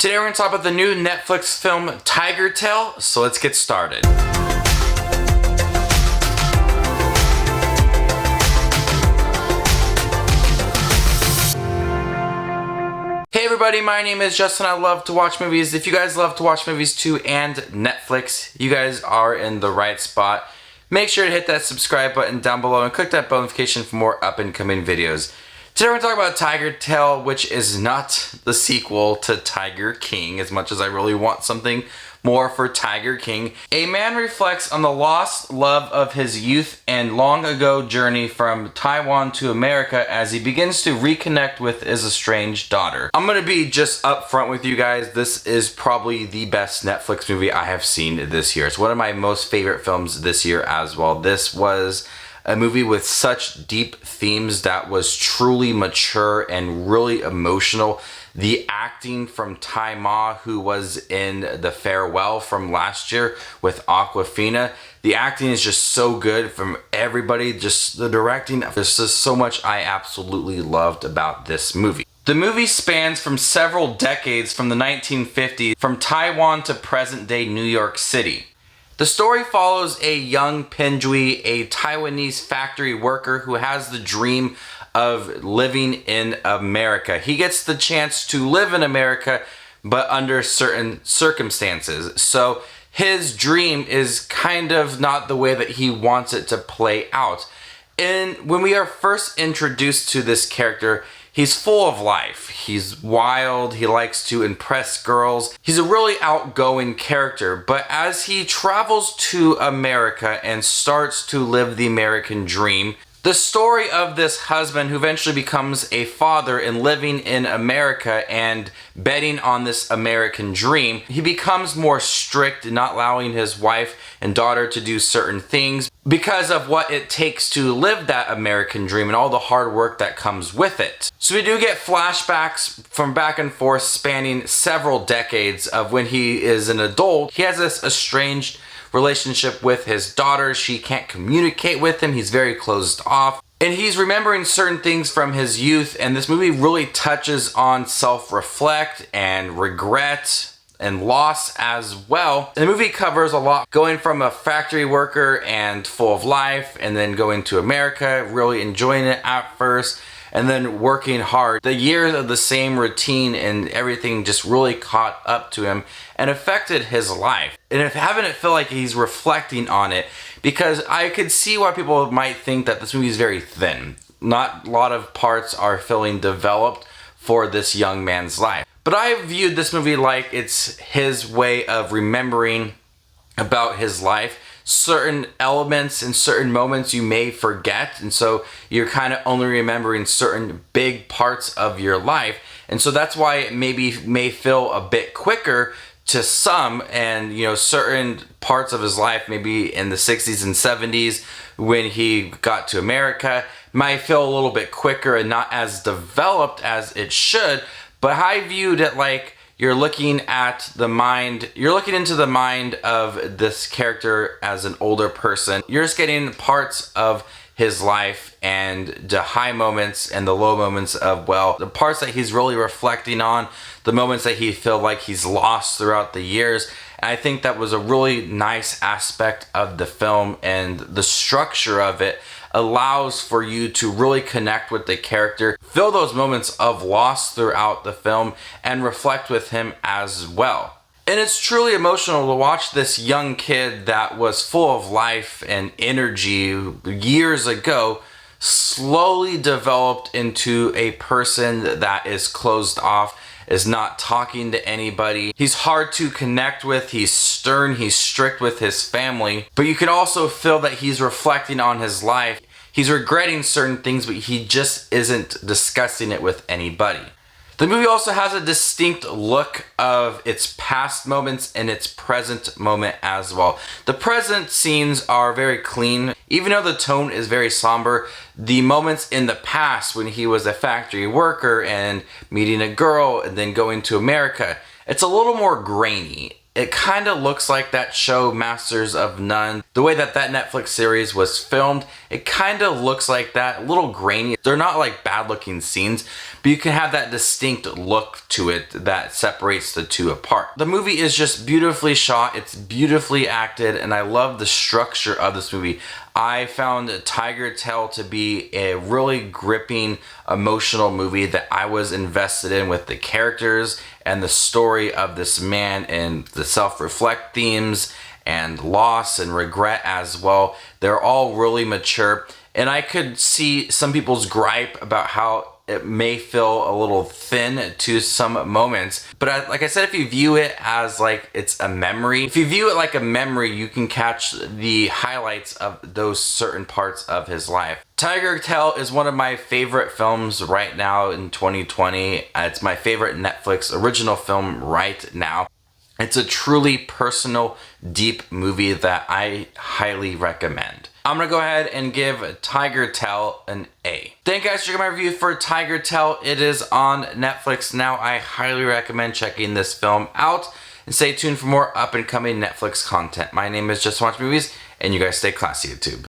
Today we're going to talk about the new Netflix film Tigertail, so let's get started. Hey everybody, my name is Justin. I love to watch movies. If you guys love to watch movies too and Netflix, you guys are in the right spot. Make sure to hit that subscribe button down below and click that bell notification for more up and coming videos. Today we're going to talk about Tigertail, which is not the sequel to Tiger King, as much as I really want something more for Tiger King. A man reflects on the lost love of his youth and long ago journey from Taiwan to America as he begins to reconnect with his estranged daughter. I'm going to be just upfront with you guys. This is probably the best Netflix movie I have seen this year. It's one of my most favorite films this year as well. This was a movie with such deep themes that was truly mature and really emotional. The acting from Tai Ma, who was in The Farewell from last year with Awkwafina, the acting is just so good from everybody. Just the directing, there's just so much I absolutely loved about this movie. The movie spans from several decades from the 1950s, from Taiwan to present-day New York City. The story follows a young Pinjui, a Taiwanese factory worker who has the dream of living in America. He gets the chance to live in America, but under certain circumstances. So his dream is kind of not the way that he wants it to play out. And when we are first introduced to this character, he's full of life. He's wild. He likes to impress girls. He's a really outgoing character. But as he travels to America and starts to live the American dream, the story of this husband who eventually becomes a father and living in America and betting on this American dream, he becomes more strict, not allowing his wife and daughter to do certain things because of what it takes to live that American dream and all the hard work that comes with it. So we do get flashbacks from back and forth spanning several decades of when he is an adult. He has this estranged relationship with his daughter. She can't communicate with him. He's very closed off. And he's remembering certain things from his youth. And this movie really touches on self-reflect and regret and loss as well. And the movie covers a lot, going from a factory worker and full of life, and then going to America, really enjoying it at first, and then working hard. The years of the same routine and everything just really caught up to him and affected his life. And if having it feel like he's reflecting on it, because I could see why people might think that this movie is very thin. Not a lot of parts are feeling developed for this young man's life. But I viewed this movie like it's his way of remembering about his life. Certain elements and certain moments you may forget, and so you're kind of only remembering certain big parts of your life, and so that's why it may feel a bit quicker to some. And you know, certain parts of his life, maybe in the 60s and 70s when he got to America, might feel a little bit quicker and not as developed as it should. But I viewed it like you're looking into the mind of this character as an older person. You're just getting parts of his life and the high moments and the low moments of, well, the parts that he's really reflecting on, the moments that he feel like he's lost throughout the years. And I think that was a really nice aspect of the film, and the structure of it allows for you to really connect with the character, feel those moments of loss throughout the film, and reflect with him as well. And it's truly emotional to watch this young kid that was full of life and energy years ago slowly developed into a person that is closed off, is not talking to anybody. He's hard to connect with. He's stern. He's strict with his family. But you can also feel that he's reflecting on his life. He's regretting certain things, but he just isn't discussing it with anybody. The movie also has a distinct look of its past moments and its present moment as well. The present scenes are very clean. Even though the tone is very somber, the moments in the past when he was a factory worker and meeting a girl and then going to America, it's a little more grainy. it kind of looks like that show Masters of None. The way that Netflix series was filmed, it kind of looks like that, a little grainy. They're not like bad looking scenes, but you can have that distinct look to it that separates the two apart. The movie is just beautifully shot, it's beautifully acted, and I love the structure of this movie. I found Tigertail to be a really gripping, emotional movie that I was invested in, with the characters and the story of this man and the self-reflect themes and loss and regret as well. They're all really mature, and I could see some people's gripe about how it may feel a little thin to some moments, but like I said, if you view it as like it's a memory, if you view it like a memory, you can catch the highlights of those certain parts of his life. Tigertail is one of my favorite films right now in 2020. It's my favorite Netflix original film right now. It's a truly personal, deep movie that I highly recommend. I'm gonna go ahead and give Tigertail an A. Thank you guys for checking my review for Tigertail. It is on Netflix now. I highly recommend checking this film out, and stay tuned for more up and coming Netflix content. My name is Just Watch Movies, and you guys stay classy, YouTube.